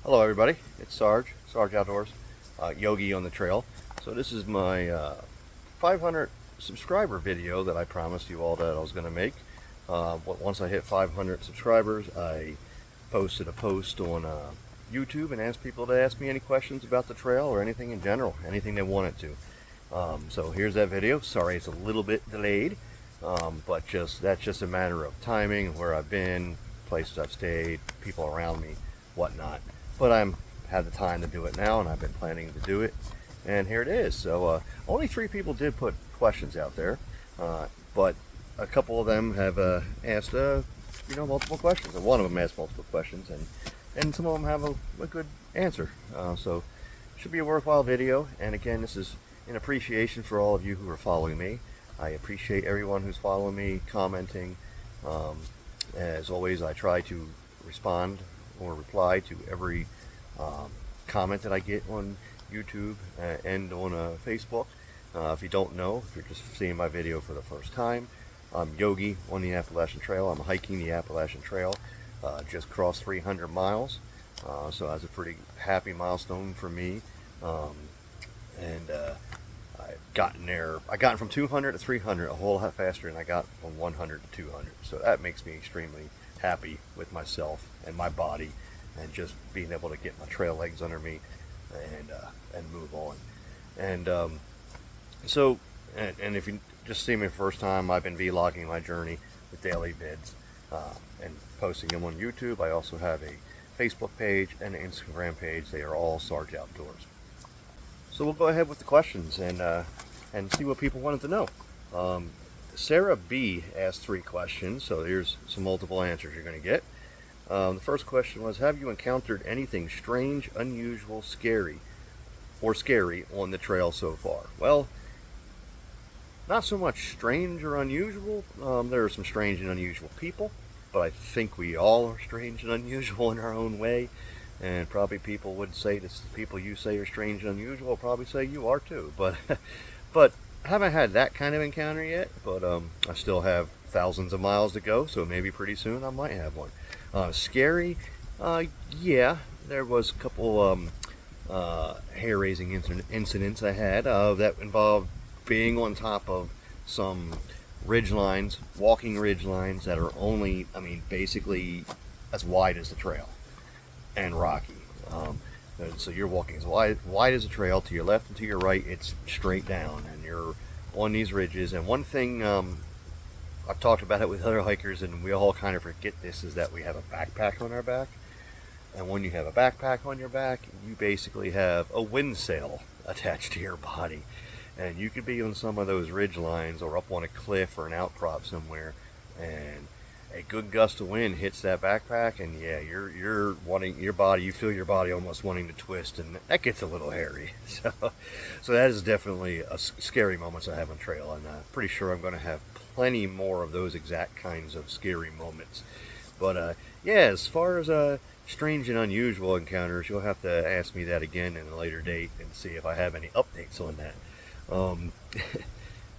Hello everybody, it's Sarge Outdoors, Yogi on the trail. So this is my 500 subscriber video that I promised you all that I was going to make. Once I hit 500 subscribers, I posted a post on YouTube and asked people to ask me any questions about the trail or anything in general, anything they wanted to. So here's that video. Sorry it's a little bit delayed, but that's just a matter of timing, where I've been, places I've stayed, people around me, whatnot. But I'm had the time to do it now, and I've been planning to do it, and here it is. So only 3 people did put questions out there, but a couple of them have asked multiple questions, and one of them asked multiple questions, and some of them have a good answer. So it should be a worthwhile video. And again, this is in appreciation for all of you who are following me. I appreciate everyone who's following me, commenting. As always, I try to respond or reply to every comment that I get on YouTube and on Facebook. If you don't know, if you're just seeing my video for the first time, I'm Yogi on the Appalachian Trail. I'm hiking the Appalachian Trail, just crossed 300 miles, so that's a pretty happy milestone for me. I've gotten there. I got from 200 to 300 a whole lot faster than I got from 100 to 200. So that makes me extremely happy with myself and my body, and just being able to get my trail legs under me and move on. And and if you just see me the first time, I've been vlogging my journey with daily vids and posting them on YouTube. I also have a Facebook page and an Instagram page. They are all Sarge Outdoors. So we'll go ahead with the questions and see what people wanted to know. Sarah B asked 3 questions, so here's some multiple answers you're going to get. The first question was, have you encountered anything strange, unusual, scary on the trail so far? Well, not so much strange or unusual. There are some strange and unusual people, but I think we all are strange and unusual in our own way. And probably people would say, this people you say are strange and unusual probably say you are too. But I haven't had that kind of encounter yet. But I still have thousands of miles to go, so maybe pretty soon I might have one. Scary, yeah, there was a couple hair-raising incidents I had that involved being on top of some ridge lines, walking ridge lines that are only, basically as wide as the trail and rocky. So you're walking as wide as the trail. To your left and to your right, it's straight down, and you're on these ridges. And one thing, I've talked about it with other hikers, and we all kind of forget this, is that we have a backpack on our back. And when you have a backpack on your back, you basically have a wind sail attached to your body. And you could be on some of those ridge lines or up on a cliff or an outcrop somewhere, and a good gust of wind hits that backpack, and yeah, you're wanting your body, you feel your body almost wanting to twist, and that gets a little hairy. So that is definitely a scary moments I have on trail, and I'm pretty sure I'm going to have plenty more of those exact kinds of scary moments. But yeah, as far as strange and unusual encounters, you'll have to ask me that again in a later date and see if I have any updates on that.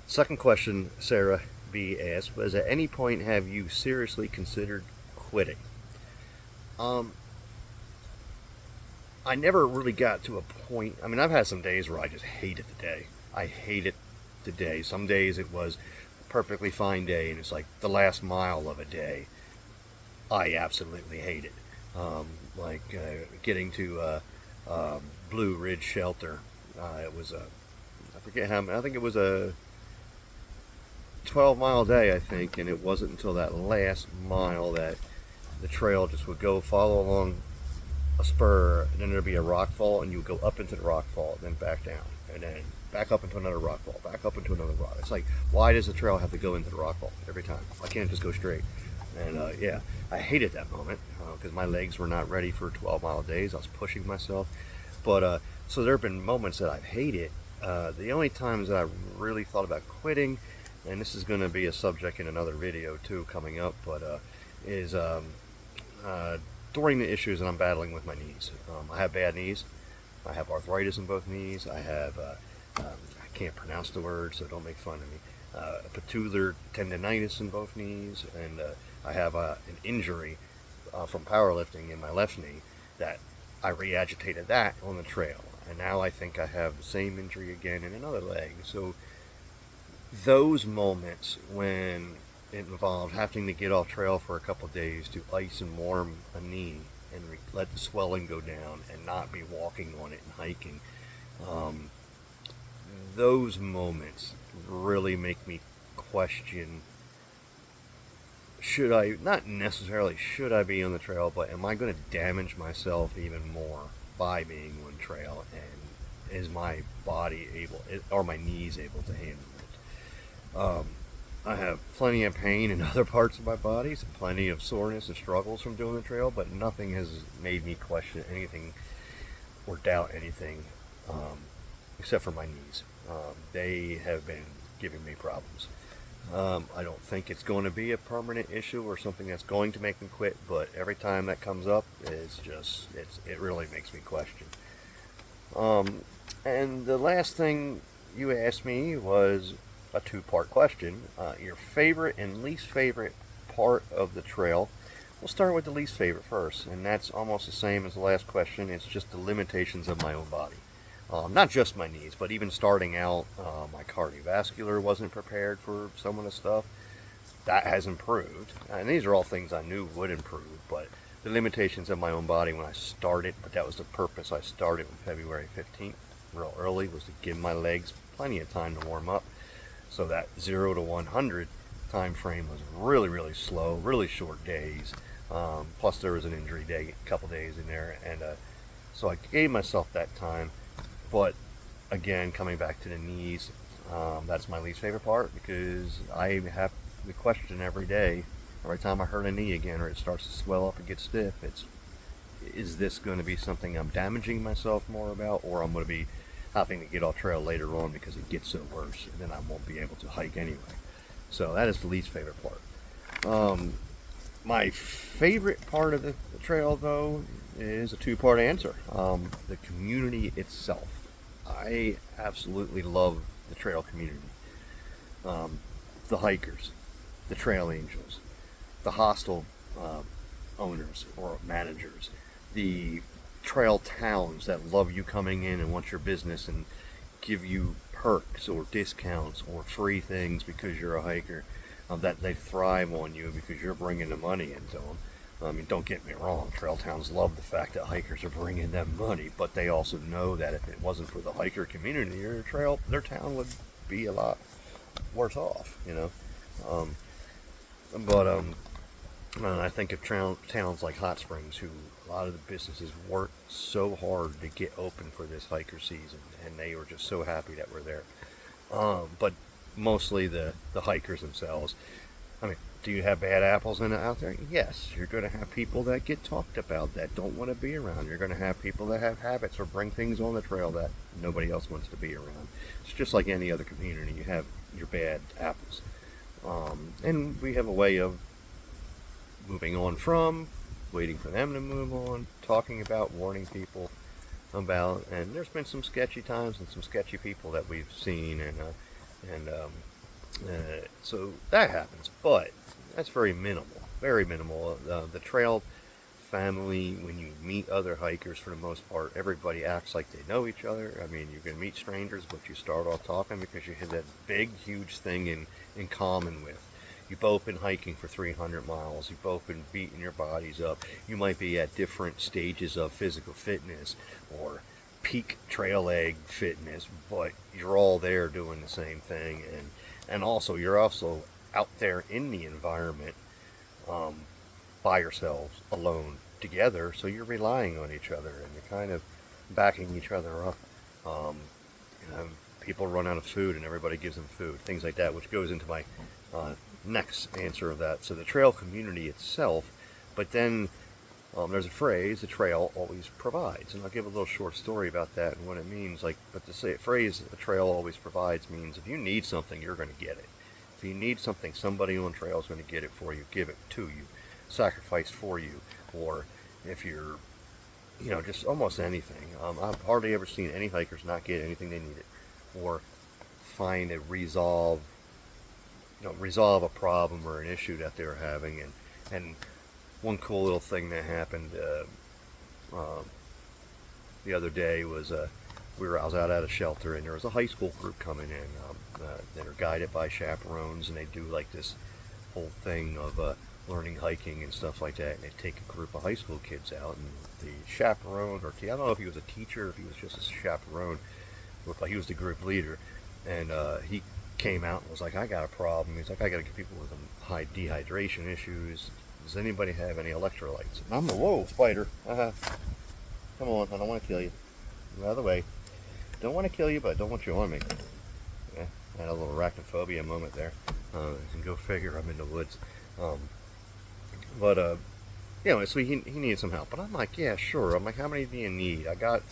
Second question Sarah B asked was, at any point have you seriously considered quitting? I never really got to a point. I've had some days where I just hated the day. I hated the day. Some days it was a perfectly fine day, and it's like the last mile of a day I absolutely hated. Getting to Blue Ridge Shelter. It was I forget how many, I think it was a 12-mile day, I think, and it wasn't until that last mile that the trail just would follow along a spur, and then there'd be a rock fall, and you would go up into the rock fall, then back down, and then back up into another rock fall, back up into another rock. It's like, why does the trail have to go into the rock fall every time? I can't just go straight. And yeah, I hated that moment because my legs were not ready for 12-mile days. I was pushing myself. But so there have been moments that I've hated. The only times that I really thought about quitting, and this is going to be a subject in another video too coming up, but is during the issues that I'm battling with my knees. I have bad knees. I have arthritis in both knees. I have, I can't pronounce the word, so don't make fun of me, patellar tendonitis in both knees, and I have an injury from powerlifting in my left knee that I re-agitated that on the trail, and now I think I have the same injury again in another leg. So those moments when it involved having to get off trail for a couple of days to ice and warm a knee and let the swelling go down and not be walking on it and hiking, those moments really make me question, should I, not necessarily should I be on the trail, but am I going to damage myself even more by being on trail, and is my body able, or my knees able to handle it? I have plenty of pain in other parts of my body, plenty of soreness and struggles from doing the trail, but nothing has made me question anything or doubt anything, except for my knees. They have been giving me problems. I don't think it's going to be a permanent issue or something that's going to make me quit, but every time that comes up, it really makes me question. And the last thing you asked me was a two-part question. Your favorite and least favorite part of the trail. We'll start with the least favorite first, and that's almost the same as the last question. It's just the limitations of my own body. Not just my knees, but even starting out, my cardiovascular wasn't prepared for some of the stuff. That has improved, and these are all things I knew would improve, but the limitations of my own body when I started, but that was the purpose I started on February 15th, real early, was to give my legs plenty of time to warm up. So that 0 to 100 time frame was really, really slow, really short days. Plus there was an injury day, a couple days in there, and so I gave myself that time. But again, coming back to the knees, that's my least favorite part, because I have the question every day, every time I hurt a knee again, or it starts to swell up and get stiff, is this going to be something I'm damaging myself more about, or I'm going to be having to get off trail later on because it gets so worse, and then I won't be able to hike anyway. So that is the least favorite part. My favorite part of the trail, though, is a two-part answer. The community itself. I absolutely love the trail community. The hikers, the trail angels, the hostel owners or managers, the trail towns that love you coming in and want your business and give you perks or discounts or free things because you're a hiker, that they thrive on you because you're bringing the money into them. I mean, don't get me wrong, trail towns love the fact that hikers are bringing them money, but they also know that if it wasn't for the hiker community, their town would be a lot worse off, you know. And I think of towns like Hot Springs, who a lot of the businesses work so hard to get open for this hiker season, and they were just so happy that we're there. But mostly the hikers themselves. I mean, do you have bad apples out there? Yes. You're going to have people that get talked about that don't want to be around. You're going to have people that have habits or bring things on the trail that nobody else wants to be around. It's just like any other community. You have your bad apples. And we have a way of moving on from, waiting for them to move on, talking about, warning people about, and there's been some sketchy times and some sketchy people that we've seen, so that happens, but that's very minimal, very minimal. The trail family, when you meet other hikers, for the most part, everybody acts like they know each other. I mean, you can meet strangers, but you start off talking because you have that big, huge thing in common with. You've both been hiking for 300 miles. You've both been beating your bodies up. You might be at different stages of physical fitness or peak trail leg fitness, but you're all there doing the same thing. And also, you're also out there in the environment by yourselves, alone, together, so you're relying on each other and you're kind of backing each other up. People run out of food and everybody gives them food, things like that, which goes into my next answer of that. So the trail community itself, but then there's a phrase, the trail always provides, and I'll give a little short story about that and what it means. But to say a phrase, the trail always provides, means if you need something, you're going to get it. If you need something, somebody on trail is going to get it for you, give it to you, sacrifice for you, or if you're, just almost anything. I've hardly ever seen any hikers not get anything they needed, or find a resolve a problem or an issue that they were having. And one cool little thing that happened, the other day was I was out at a shelter, and there was a high school group coming in. They're guided by chaperones, and they do like this whole thing of learning hiking and stuff like that. And they take a group of high school kids out, and the chaperone, or I don't know if he was a teacher, or if he was just a chaperone, looked like he was the group leader, and he came out and was like, "I got a problem." He's like, "I got to get people with high dehydration issues. Does anybody have any electrolytes?" And I'm a whoa spider. Come on, I don't want to kill you. Out of the way. Don't want to kill you, but I don't want you on me. Yeah, I had a little arachnophobia moment there. And go figure, I'm in the woods. So he needed some help. But I'm like, yeah, sure. I'm like, how many do you need? I got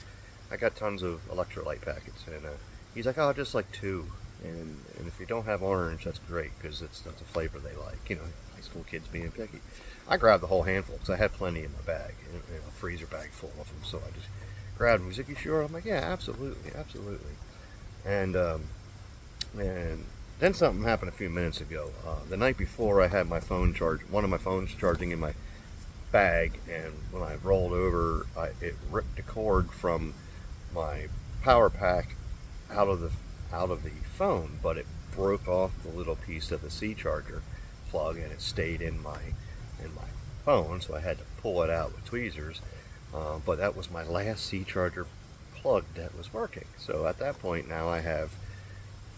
tons of electrolyte packets. And he's like, oh, just like 2. And if you don't have orange, that's great, because that's a flavor they like. You know, high school kids being picky. I grabbed the whole handful because I had plenty in my bag, a freezer bag full of them. So I just grabbed them. He's like, "You sure?" I'm like, "Yeah, absolutely." And then something happened a few minutes ago. The night before, I had my phone charged. One of my phones charging in my bag, and when I rolled over, it ripped the cord from my power pack out of the phone, but it broke off the little piece of the C charger plug, and it stayed in my phone, so I had to pull it out with tweezers. But that was my last C charger plug that was working. So at that point, now I have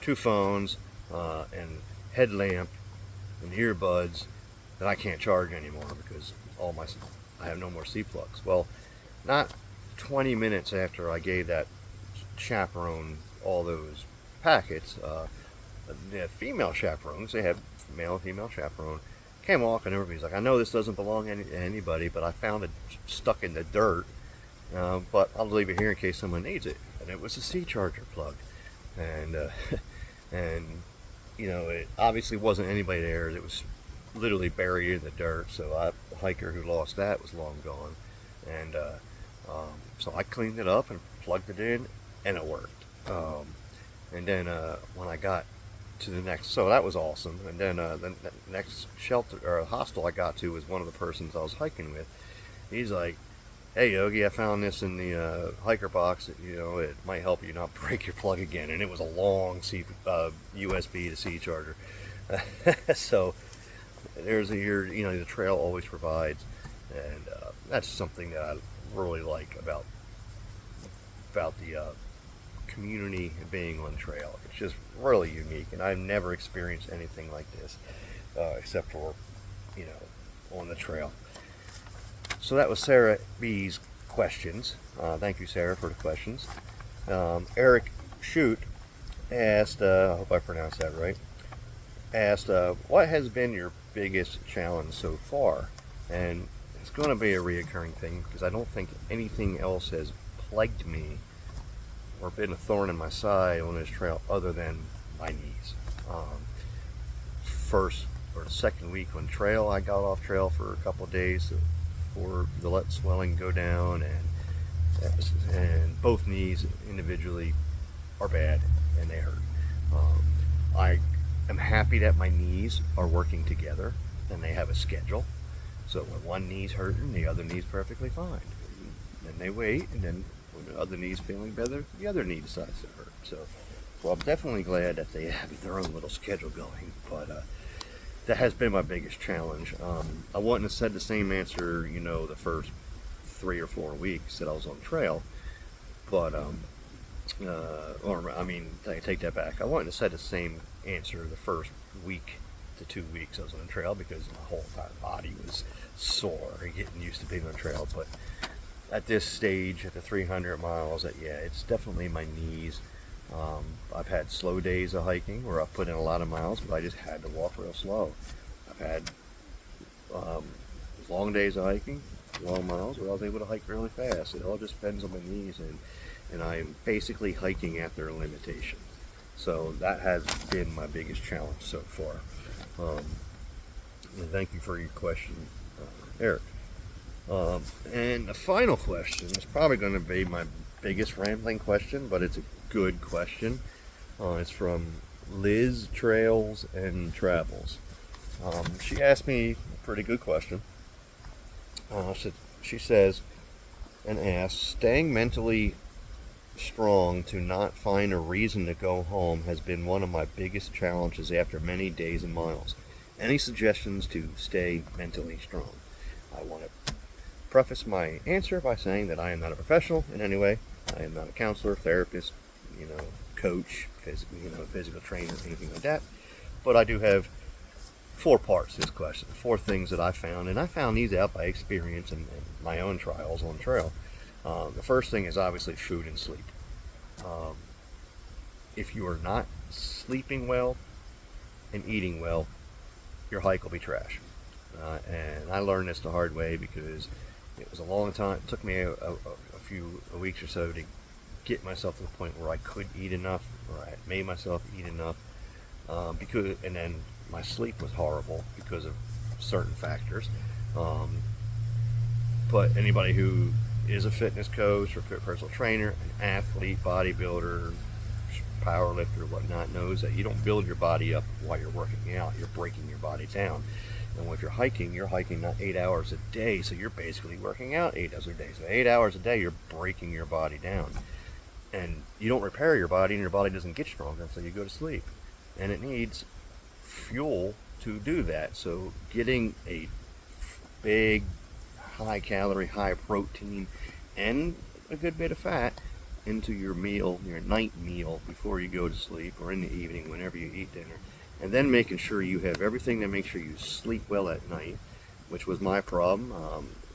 2 phones and headlamp and earbuds that I can't charge anymore because I have no more C plugs. Well, not 20 minutes after I gave that chaperone all those packets, the female chaperones, they have male and female chaperone, came walking over. He's like, "I know this doesn't belong to anybody, but I found it stuck in the dirt, but I'll leave it here in case someone needs it." And it was a C charger plug, and it obviously wasn't anybody there. It was literally buried in the dirt. So the hiker who lost that was long gone, and so I cleaned it up and plugged it in, and it worked. And then when I got to the next, so that was awesome. And then the next shelter or hostel I got to was one of the persons I was hiking with. He's like, "Hey Yogi, I found this in the hiker box. It might help you not break your plug again." And it was a long USB to C charger. So there's the trail always provides, and that's something that I really like about the community being on trail. It's just really unique, and I've never experienced anything like this except for on the trail. So that was Sarah B's questions. Thank you, Sarah, for the questions. Eric Shoot asked, I hope I pronounced that right, asked, what has been your biggest challenge so far? And it's going to be a reoccurring thing because I don't think anything else has plagued me or been a thorn in my side on this trail other than my knees. First or second week on trail, I got off trail for a couple of days for the let swelling go down, and both knees individually are bad and they hurt. I am happy that my knees are working together and they have a schedule. So when one knee's hurting, the other knee's perfectly fine. Then they wait, and then when the other knee's feeling better, the other knee decides to hurt. So I'm definitely glad that they have their own little schedule going, but that has been my biggest challenge. I wouldn't have said the same answer, the first 3 or 4 weeks that I was on trail, but I take that back. I wouldn't have said the same answer the first week to 2 weeks I was on trail because my whole entire body was sore getting used to being on trail. But at this stage, at the 300 miles, it's definitely my knees. I've had slow days of hiking where I've put in a lot of miles, but I just had to walk real slow. I've had long days of hiking, long miles, where I was able to hike really fast. It all just depends on my knees, and I'm basically hiking at their limitation. So that has been my biggest challenge so far. And thank you for your question, Eric. And the final question is probably going to be my biggest rambling question, but it's a good question. It's from Liz Trails and Travels. She asked me a pretty good question. She says, and asks, staying mentally strong to not find a reason to go home has been one of my biggest challenges after many days and miles. Any suggestions to stay mentally strong? I want to preface my answer by saying that I am not a professional in any way. I am not a counselor, therapist, coach, physical trainer, anything like that. But I do have 4 parts to this question, 4 things that I found, and I found these out by experience and my own trials on trail. The first thing is obviously food and sleep. If you are not sleeping well and eating well, your hike will be trash. And I learned this the hard way because it was a long time. It took me a few weeks or so to get myself to the point where I could eat enough, or I made myself eat enough. And then my sleep was horrible because of certain factors. But anybody who is a fitness coach or personal trainer, an athlete, bodybuilder, power lifter, whatnot, knows that you don't build your body up while you're working out. You're breaking your body down. And if you're hiking not 8 hours a day, so you're basically working out 8 hours a day. So 8 hours a day, you're breaking your body down. And you don't repair your body, and your body doesn't get stronger until you go to sleep. And it needs fuel to do that. So getting a big, high calorie, high protein, and a good bit of fat into your meal, your night meal, before you go to sleep, or in the evening whenever you eat dinner, and then making sure you have everything to make sure you sleep well at night, which was my problem.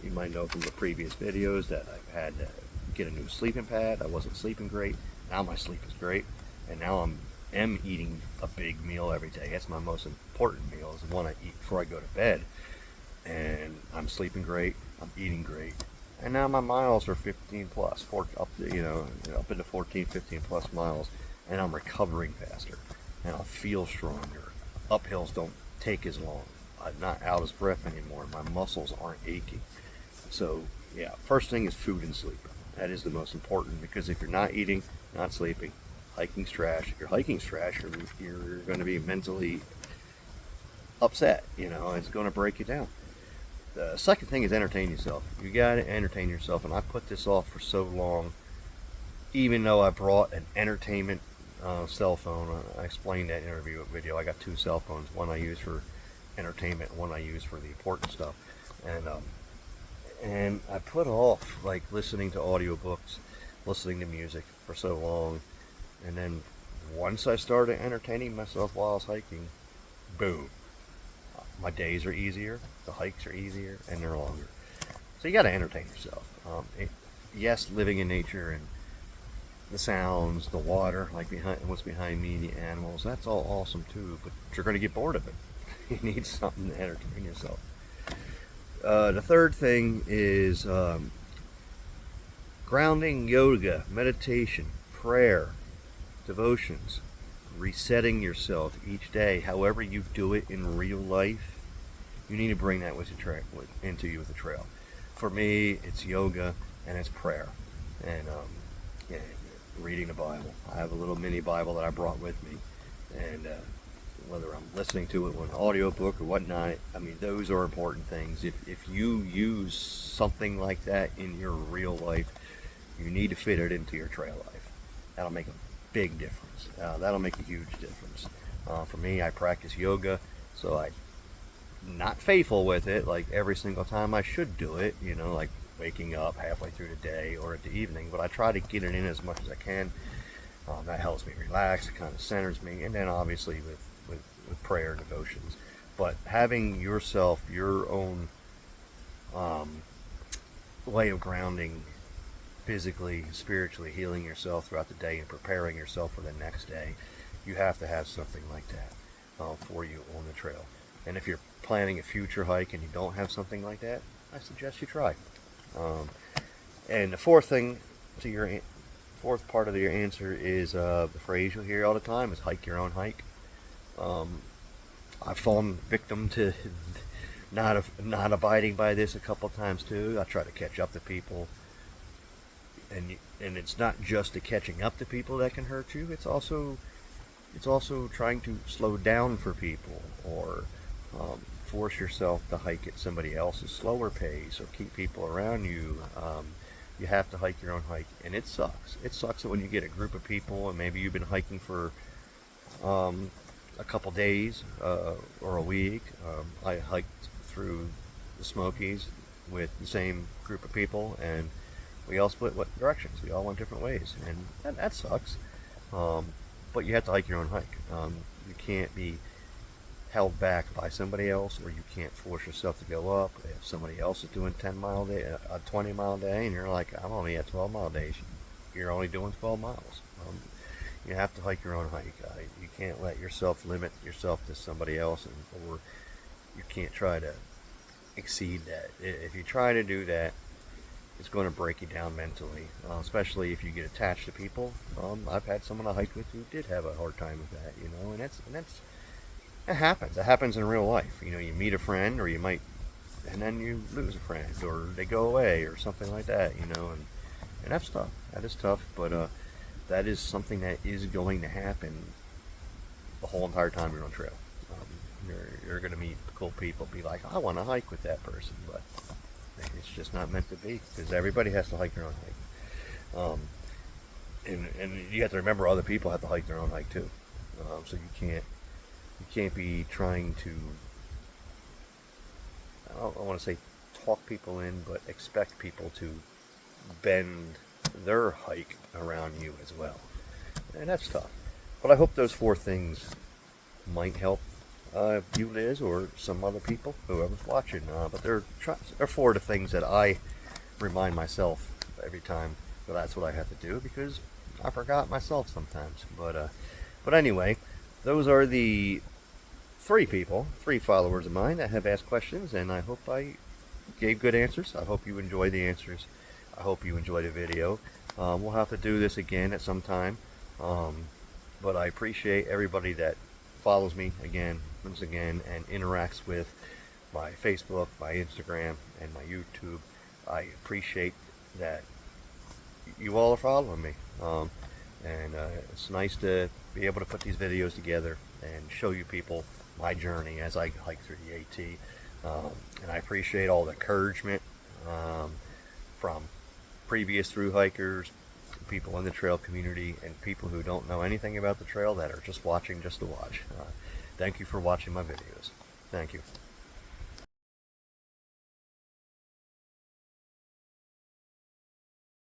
You might know from the previous videos that I've had to get a new sleeping pad. I wasn't sleeping great. Now my sleep is great, and now am eating a big meal every day. That's my most important meal, is the one I eat before I go to bed. And I'm sleeping great, I'm eating great, and now my miles are 15 plus, up into 14, 15 plus miles, and I'm recovering faster, and I feel stronger. Uphills don't take as long. I'm not out of breath anymore. My muscles aren't aching. So yeah, first thing is food and sleep. That is the most important, because if you're not eating, not sleeping, hiking's trash. If you're hiking's trash, you're going to be mentally upset. It's going to break you down. The second thing is entertain yourself. You got to entertain yourself, and I put this off for so long, even though I brought an entertainment cell phone. I explained that in a video. I got 2 cell phones. One I use for entertainment, one I use for the important stuff. And I put off listening to audiobooks, listening to music for so long, and then once I started entertaining myself while I was hiking, boom. My days are easier, the hikes are easier, and they're longer. So you got to entertain yourself. Yes, living in nature and the sounds, the water, what's behind me, the animals, that's all awesome too, but you're going to get bored of it. You need something to entertain yourself. The third thing is grounding, yoga, meditation, prayer, devotions, resetting yourself each day. However you do it in real life, you need to bring that into you with the trail. For me, it's yoga and it's prayer, and reading the Bible. I have a little mini Bible that I brought with me, and whether I'm listening to it on an audiobook or whatnot, those are important things. If you use something like that in your real life, you need to fit it into your trail life. That'll make a big difference. That'll make a huge difference. For me, I practice yoga, so I'm not faithful with it every single time I should do it, like waking up halfway through the day or at the evening, but I try to get it in as much as I can. That helps me relax, it kind of centers me, and then obviously with prayer and devotions. But having yourself, your own way of grounding, physically, spiritually, healing yourself throughout the day and preparing yourself for the next day, you have to have something like that for you on the trail. And if you're planning a future hike and you don't have something like that, I suggest you try. And the fourth part of your answer is the phrase you'll hear all the time is hike your own hike. I've fallen victim to not abiding by this a couple times too. I try to catch up to people, and it's not just the catching up to people that can hurt you. It's also trying to slow down for people, or force yourself to hike at somebody else's slower pace, or keep people around you you have to hike your own hike, and it sucks. It sucks when you get a group of people and maybe you've been hiking for a couple days or a week. I hiked through the Smokies with the same group of people, and we all split what directions. We all went different ways, and that sucks. But you have to hike your own hike. You can't be held back by somebody else, or you can't force yourself to go up. If somebody else is doing 10-mile day, a 20-mile day, and you're like, I'm only at 12-mile days, you're only doing 12 miles. You have to hike your own hike. You can't let yourself limit yourself to somebody else, or you can't try to exceed that. If you try to do that, it's going to break you down mentally, especially if you get attached to people. I've had someone I hiked with who did have a hard time with that, and it happens. It happens in real life. You meet a friend, or you might, and then you lose a friend, or they go away, or something like that, and that's tough. That is tough, but that is something that is going to happen the whole entire time you're on trail. You're going to meet cool people, be like, I want to hike with that person, but it's just not meant to be, because everybody has to hike their own hike. And you have to remember other people have to hike their own hike too. So you can't be trying to, I don't want to say talk people in, but expect people to bend their hike around you as well. And that's tough. But I hope those 4 things might help you, Liz, or some other people, whoever's watching. But they're 4 of the things that I remind myself every time that that's what I have to do, because I forgot myself sometimes. But anyway, those are the 3 followers of mine that have asked questions, and I hope I gave good answers. I hope you enjoy the answers. I hope you enjoy the video. We'll have to do this again at some time. But I appreciate everybody that follows me once again, and interacts with my Facebook, my Instagram, and my YouTube. I appreciate that you all are following me. And it's nice to be able to put these videos together and show you people my journey as I hike through the AT. And I appreciate all the encouragement from previous through hikers, people in the trail community, and people who don't know anything about the trail that are just watching just to watch. Thank you for watching my videos. Thank you.